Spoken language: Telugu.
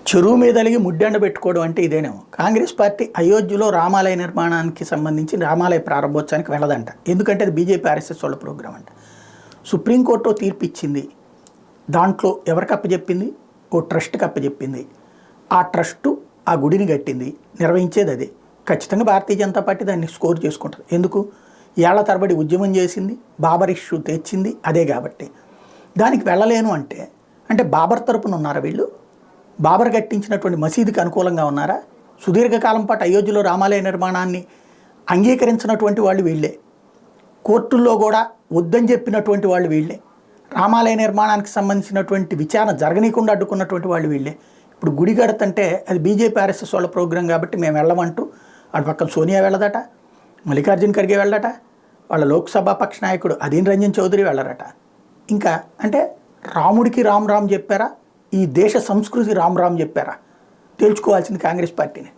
చెరువు మీద అలిగి ముడ్డండ పెట్టుకోవడం అంటే ఇదేనేమో. కాంగ్రెస్ పార్టీ అయోధ్యలో రామాలయ నిర్మాణానికి సంబంధించి రామాలయ ప్రారంభోత్సవానికి వెళ్ళదంట. ఎందుకంటే అది బీజేపీ ఆర్ఎస్ఎస్ వాళ్ళ ప్రోగ్రాం అంట. సుప్రీంకోర్టు తీర్పు ఇచ్చింది. దాంట్లో ఎవరికి అప్పచెప్పింది? ఓ ట్రస్ట్కి అప్పచెప్పింది. ఆ ట్రస్టు ఆ గుడిని కట్టింది, నిర్వహించేది అదే. ఖచ్చితంగా భారతీయ జనతా పార్టీ దాన్ని స్కోర్ చేసుకుంటుంది. ఎందుకు? ఏళ్ల తరబడి ఉద్యమం చేసింది, బాబర్ ఇష్యూ తెచ్చింది అదే కాబట్టి. దానికి వెళ్ళలేను అంటే బాబర్ తరపున ఉన్నారా వీళ్ళు? బాబర్ కట్టించినటువంటి మసీదుకి అనుకూలంగా ఉన్నారా? సుదీర్ఘకాలం పాటు అయోధ్యలో రామాలయ నిర్మాణాన్ని అంగీకరించినటువంటి వాళ్ళు వీళ్ళే. కోర్టుల్లో కూడా వద్దని చెప్పినటువంటి వాళ్ళు వీళ్ళే. రామాలయ నిర్మాణానికి సంబంధించినటువంటి విచారణ జరగనీయకుండా అడ్డుకున్నటువంటి వాళ్ళు వీళ్ళే. ఇప్పుడు గుడి కడతంటే అది బీజేపీ ఆర్ఎస్ఎస్ వాళ్ళ ప్రోగ్రాం కాబట్టి మేము వెళ్ళమంటూ అటు పక్కన సోనియా వెళ్ళదట, మల్లికార్జున ఖర్గే వెళ్ళడట, వాళ్ళ లోక్సభ పక్ష నాయకుడు అధీన్ రంజన్ చౌదరి వెళ్ళరట. ఇంకా అంటే రాముడికి రామ్ రామ్ చెప్పారా? ఈ దేశ సంస్కృతి రామ్ రామ్ చెప్పారా? తేల్చుకోవాల్సింది కాంగ్రెస్ పార్టీని.